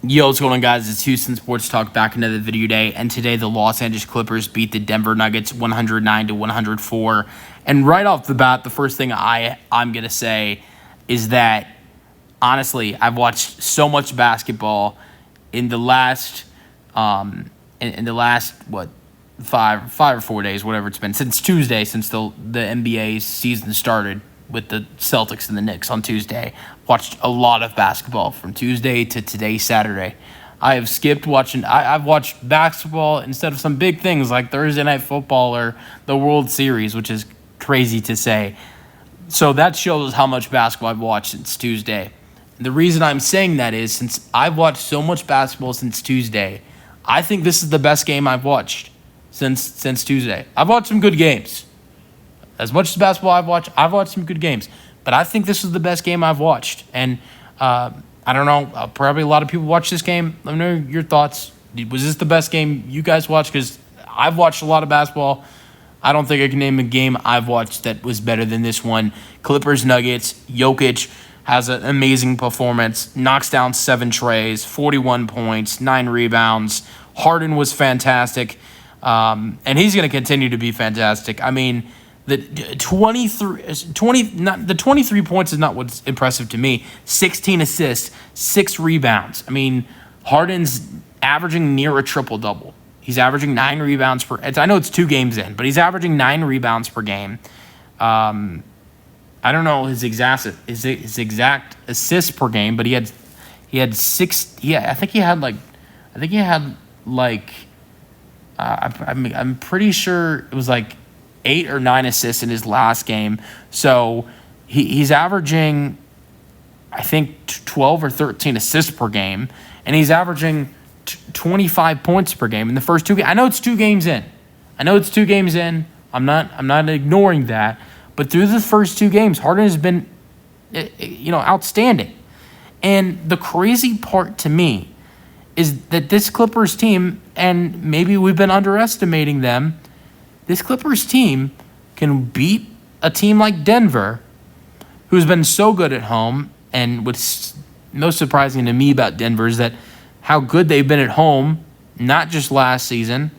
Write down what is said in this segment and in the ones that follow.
Yo, what's going on, guys? It's Houston Sports Talk back into the video day, and today the Los Angeles Clippers beat the Denver Nuggets 109-104. And right off the bat, the first thing I'm gonna say is that honestly, I've watched so much basketball in the last in the last five or 4 days, whatever it's been, since Tuesday, since the NBA season started with the Celtics and the Knicks on Tuesday. Watched a lot of basketball from Tuesday to today, Saturday. I have skipped watching. I've watched basketball instead of some big things like Thursday Night Football or the World Series, which is crazy to say. So that shows how much basketball I've watched since Tuesday. And the reason I'm saying that is since I've watched so much basketball since Tuesday, I think this is the best game I've watched since Tuesday. I've watched some good games. As much as basketball I've watched some good games. But I think this is the best game I've watched. And I don't know, probably a lot of people watch this game. Let me know your thoughts. Was this the best game you guys watched? Because I've watched a lot of basketball. I don't think I can name a game I've watched that was better than this one. Clippers, Nuggets, Jokic has an amazing performance. Knocks down 7 treys, 41 points, 9 rebounds. Harden was fantastic. And he's going to continue to be fantastic. I mean, the 23 points is not what's impressive to me. 16 assists, 6 rebounds. I mean, Harden's averaging near a triple-double. He's averaging 9 rebounds per. I know it's 2 games in, but he's averaging 9 rebounds per game. I don't know his exact assists per game, but he had 6. Yeah, I think he had I'm pretty sure it was like 8 or 9 assists in his last game. So he's averaging, I think, 12 or 13 assists per game, and he's averaging 25 points per game in the first 2 games. I know it's 2 games in. I'm not ignoring that. But through the first 2 games, Harden has been, outstanding. And the crazy part to me is that this Clippers team, and maybe we've been underestimating them, this Clippers team can beat a team like Denver, who's been so good at home. And what's most surprising to me about Denver is that how good they've been at home, not just last season,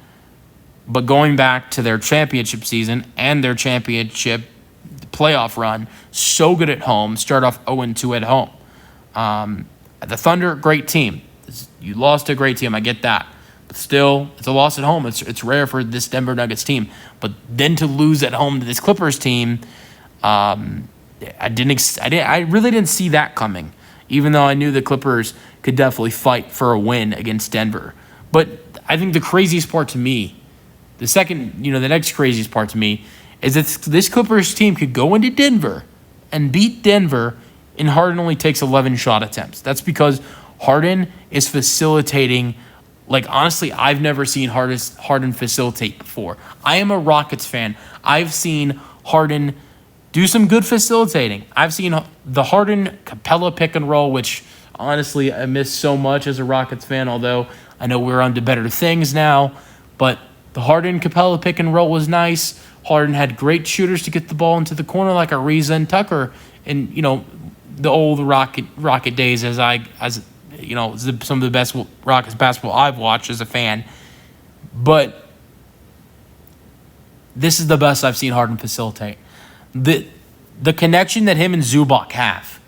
but going back to their championship season and their championship playoff run. So good at home, start off 0-2 at home. The Thunder, great team. You lost to a great team, I get that. But still, it's a loss at home. It's rare for this Denver Nuggets team. But then to lose at home to this Clippers team, I really didn't see that coming. Even though I knew the Clippers could definitely fight for a win against Denver. But I think the craziest part to me, the next craziest part to me, is that this Clippers team could go into Denver and beat Denver, and Harden only takes 11 shot attempts. That's because Harden is facilitating. Like, honestly, I've never seen Harden facilitate before. I am a Rockets fan. I've seen Harden do some good facilitating. I've seen the Harden-Capella pick and roll, which, honestly, I miss so much as a Rockets fan, although I know we're on to better things now. But the Harden-Capella pick and roll was nice. Harden had great shooters to get the ball into the corner like Ariza and Tucker in, the old Rocket days some of the best Rockets basketball I've watched as a fan. But this is the best I've seen Harden facilitate. The connection that him and Zubac have,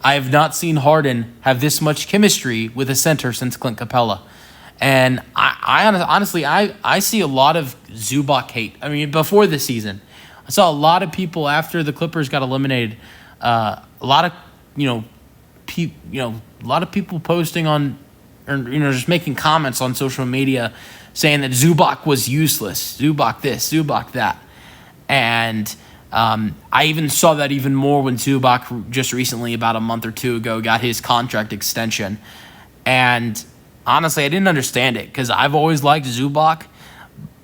I have not seen Harden have this much chemistry with a center since Clint Capella. And I honestly see a lot of Zubac hate. I mean, before this season, I saw a lot of people after the Clippers got eliminated. A lot of people posting on, or just making comments on social media saying that Zubac was useless. Zubac this, Zubac that, and I even saw that even more when Zubac just recently, about a month or 2 ago, got his contract extension. And honestly, I didn't understand it because I've always liked Zubac,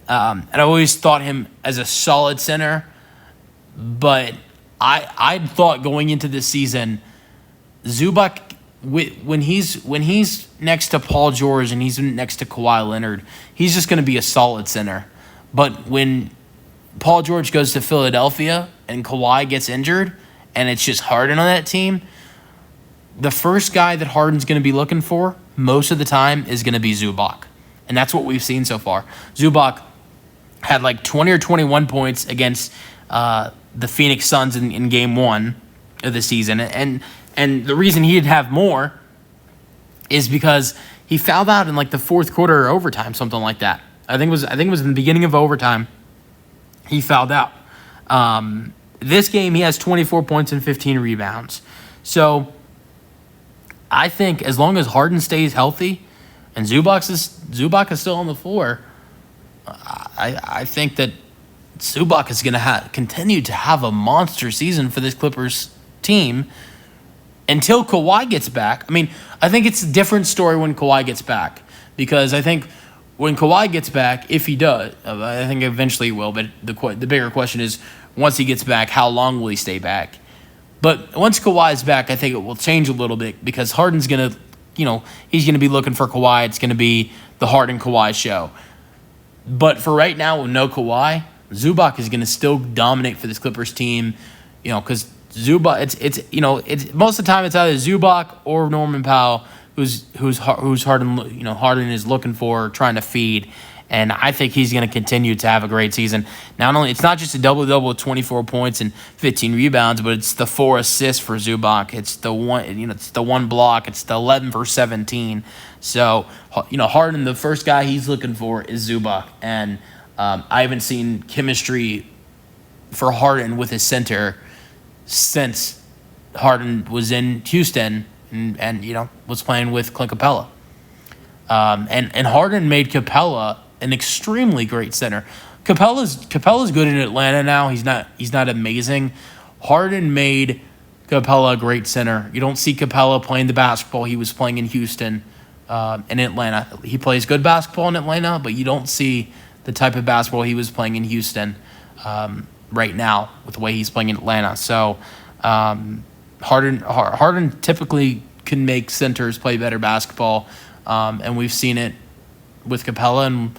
and I always thought him as a solid center. But I thought going into this season, Zubac, when he's next to Paul George and he's next to Kawhi Leonard, he's just going to be a solid center. But when Paul George goes to Philadelphia and Kawhi gets injured and it's just Harden on that team, the first guy that Harden's going to be looking for most of the time is going to be Zubac. And that's what we've seen so far. Zubac had like 20 or 21 points against the Phoenix Suns in game 1 of the season. And the reason he'd have more is because he fouled out in like the fourth quarter or overtime, something like that. I think it was in the beginning of overtime. He fouled out. This game, he has 24 points and 15 rebounds. So I think as long as Harden stays healthy and Zubac is still on the floor, I think that Zubac is going to continue to have a monster season for this Clippers team until Kawhi gets back. I mean, I think it's a different story when Kawhi gets back, because I think when Kawhi gets back, if he does, I think eventually he will, but the bigger question is, once he gets back, how long will he stay back? But once Kawhi is back, I think it will change a little bit, because Harden's going to, he's going to be looking for Kawhi. It's going to be the Harden-Kawhi show. But for right now, with no Kawhi, Zubac is going to still dominate for this Clippers team, because Zubac, it's most of the time it's either Zubac or Norman Powell who's Harden, Harden is looking for, trying to feed. And I think he's going to continue to have a great season. It's not just a double-double with 24 points and 15 rebounds, but it's the 4 assists for Zubac. It's the one block. It's the 11 for 17. So, Harden, the first guy he's looking for is Zubac. And I haven't seen chemistry for Harden with his center since Harden was in Houston and was playing with Clint Capella. And Harden made Capella an extremely great center. Capella's good in Atlanta now. He's not amazing. Harden made Capella a great center. You don't see Capella playing the basketball he was playing in Houston and Atlanta. He plays good basketball in Atlanta, but you don't see the type of basketball he was playing in Houston right now with the way he's playing in Atlanta. So Harden typically can make centers play better basketball, and we've seen it with Capella, and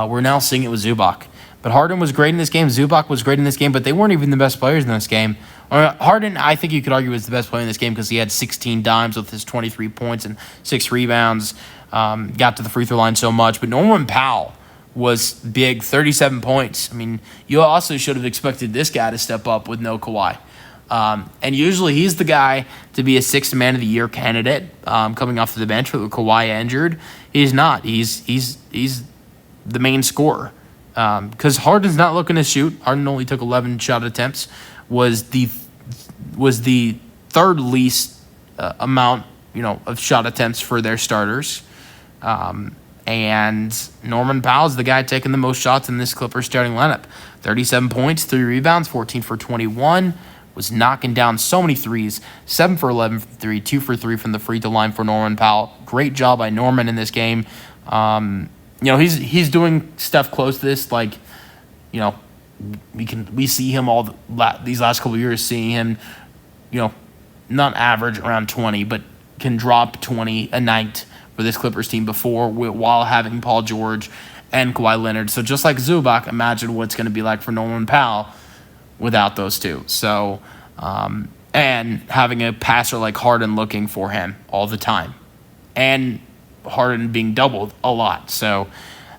we're now seeing it with Zubac. But Harden was great in this game. Zubac was great in this game, but they weren't even the best players in this game. Harden, I think you could argue, was the best player in this game because he had 16 dimes with his 23 points and 6 rebounds, got to the free throw line so much. But Norman Powell was big, 37 points. I mean, you also should have expected this guy to step up with no Kawhi. And usually he's the guy to be a sixth man of the year candidate coming off the bench with Kawhi injured. He's not. He's the main scorer because Harden's not looking to shoot. Harden only took 11 shot attempts. Was the third least amount of shot attempts for their starters. And Norman Powell's the guy taking the most shots in this Clippers starting lineup. 37 points, 3 rebounds, 14 for 21. Was knocking down so many threes. 7 for 11 from 3, 2 for 3 from the free throw line for Norman Powell. Great job by Norman in this game. He's doing stuff close to this. Like, we see him these last couple of years, seeing him, not average around 20, but can drop 20 a night for this Clippers team before, while having Paul George and Kawhi Leonard. So just like Zubac, imagine what it's going to be like for Norman Powell without those two. So, and having a passer like Harden looking for him all the time, and Harden being doubled a lot. So,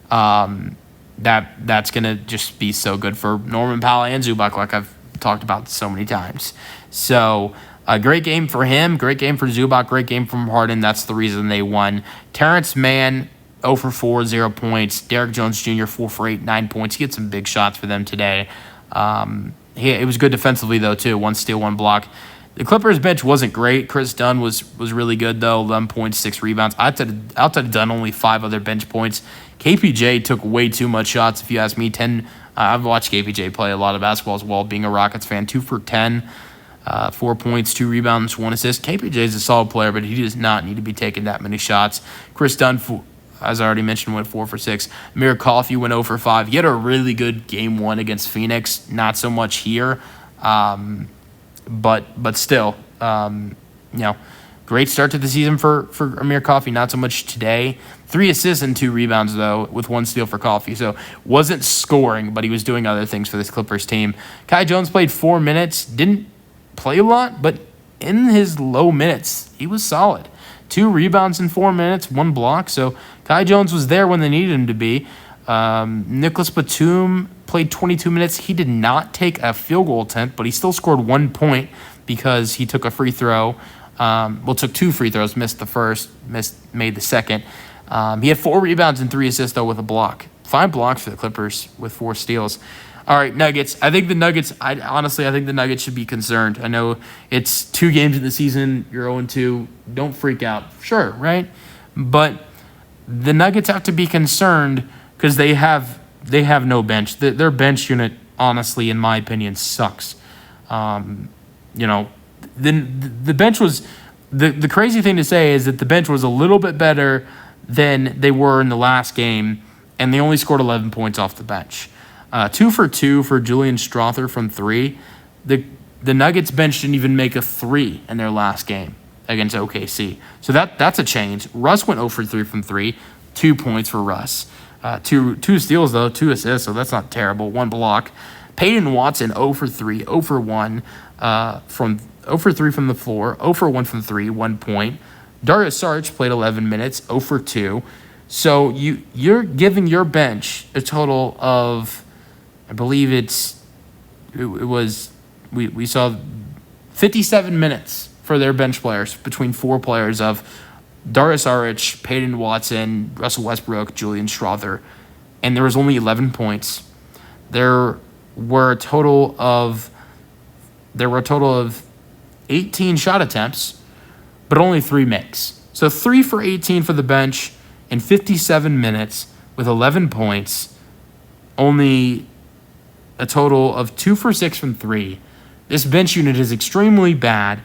that's going to just be so good for Norman Powell and Zubac, like I've talked about so many times. So, a great game for him, great game for Zubac, great game from Harden. That's the reason they won. Terrence Mann, 0 for 4, 0 points. Derrick Jones Jr., 4 for 8, 9 points. He had some big shots for them today. It was good defensively, though, too. 1 steal, 1 block. The Clippers bench wasn't great. Chris Dunn was really good, though. 11 points, 6 rebounds. Outside of Dunn, only 5 other bench points. KPJ took way too much shots, if you ask me. I've watched KPJ play a lot of basketball as well, being a Rockets fan. 2 for 10, 4 points, 2 rebounds, 1 assist. KPJ is a solid player, but he does not need to be taking that many shots. Chris Dunn, as I already mentioned, went 4 for 6. Amir Coffey went 0 for 5. He had a really good game 1 against Phoenix. Not so much here, but still, great start to the season for Amir Coffey. Not so much today. 3 assists and 2 rebounds, though, with 1 steal for Coffey. So wasn't scoring, but he was doing other things for this Clippers team. Kai Jones played 4 minutes. Didn't play a lot, but in his low minutes, he was solid. 2 rebounds in 4 minutes, 1 block. So Kai Jones was there when they needed him to be. Nicholas Batum played 22 minutes. He did not take a field goal attempt, but he still scored 1 point because he took a free throw. Took 2 free throws, missed the first, made the second. He had 4 rebounds and 3 assists, though, with a block. 5 blocks for the Clippers with 4 steals. All right, Nuggets. I think the Nuggets should be concerned. I know it's 2 games in the season. You're 0-2. Don't freak out. Sure, right? But the Nuggets have to be concerned because they have no bench. Their bench unit, honestly, in my opinion, sucks. The bench was the crazy thing to say is that the bench was a little bit better than they were in the last game, and they only scored 11 points off the bench. 2 for 2 for Julian Strother from 3. The Nuggets bench didn't even make a 3 in their last game against OKC. So that's a change. Russ went 0 for 3 from 3. 2 points for Russ. 2 steals, though, 2 assists, so that's not terrible. 1 block. Peyton Watson 0 for 3, 0 for 1 from 0 for 3 from the floor, 0 for 1 from 3, 1 point. Darius Saric played 11 minutes, 0 for 2. So you're giving your bench a total of, I believe we saw 57 minutes for their bench players between 4 players of Darius Saric, Peyton Watson, Russell Westbrook, Julian Strother, and there was only 11 points. There were a total of 18 shot attempts, but only 3 makes. So 3 for 18 for the bench in 57 minutes with 11 points, only a total of 2 for 6 from 3. This bench unit is extremely bad.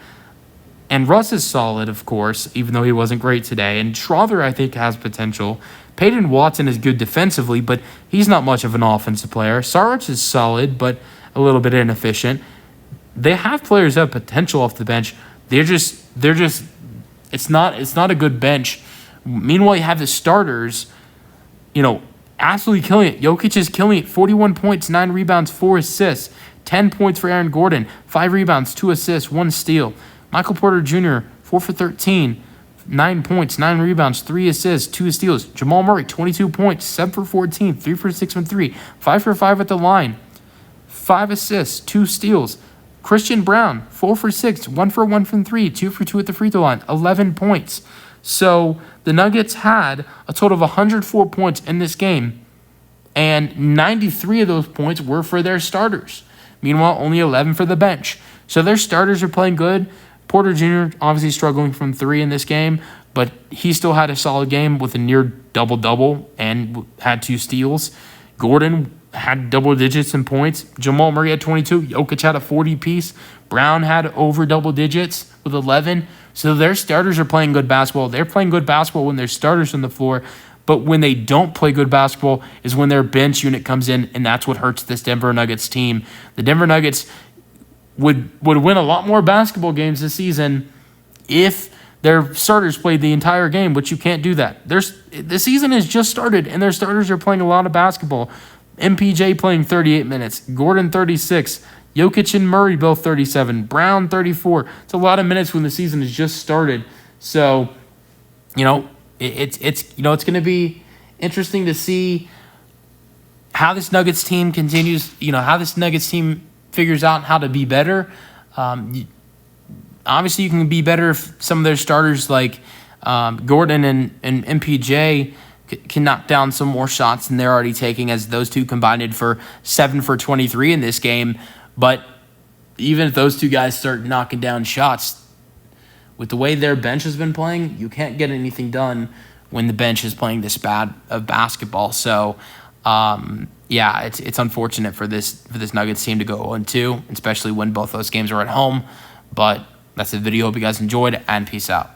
And Russ is solid, of course, even though he wasn't great today. And Strother, I think, has potential. Peyton Watson is good defensively, but he's not much of an offensive player. Saric is solid, but a little bit inefficient. They have players that have potential off the bench. It's not a good bench. Meanwhile, you have the starters, absolutely killing it. Jokic is killing it. 41 points, 9 rebounds, 4 assists. 10 points for Aaron Gordon. 5 rebounds, 2 assists, 1 steal. Michael Porter Jr., 4 for 13, 9 points, 9 rebounds, 3 assists, 2 steals. Jamal Murray, 22 points, 7 for 14, 3 for 6 from 3, 5 for 5 at the line, 5 assists, 2 steals. Christian Brown, 4 for 6, 1 for 1 from 3, 2 for 2 at the free throw line, 11 points. So the Nuggets had a total of 104 points in this game, and 93 of those points were for their starters. Meanwhile, only 11 for the bench. So their starters are playing good. Porter Jr. obviously struggling from 3 in this game, but he still had a solid game with a near double-double and had 2 steals. Gordon had double digits in points. Jamal Murray had 22. Jokic had a 40-piece. Brown had over double digits with 11. So their starters are playing good basketball. They're playing good basketball when their starters on the floor, but when they don't play good basketball is when their bench unit comes in, and that's what hurts this Denver Nuggets team. The Denver Nuggets would win a lot more basketball games this season if their starters played the entire game, but you can't do that. The season has just started, and their starters are playing a lot of basketball. MPJ playing 38 minutes, Gordon 36, Jokic and Murray both 37, Brown 34. It's a lot of minutes when the season has just started. So, it's going to be interesting to see how this Nuggets team continues, how this Nuggets team figures out how to be better. Obviously, you can be better if some of their starters like Gordon and MPJ can knock down some more shots than they're already taking, as those two combined for 7 for 23 in this game. But even if those two guys start knocking down shots, with the way their bench has been playing, you can't get anything done when the bench is playing this bad of basketball. So, it's unfortunate for this Nuggets team to go 0-2, especially when both those games are at home. But that's the video. Hope you guys enjoyed, and peace out.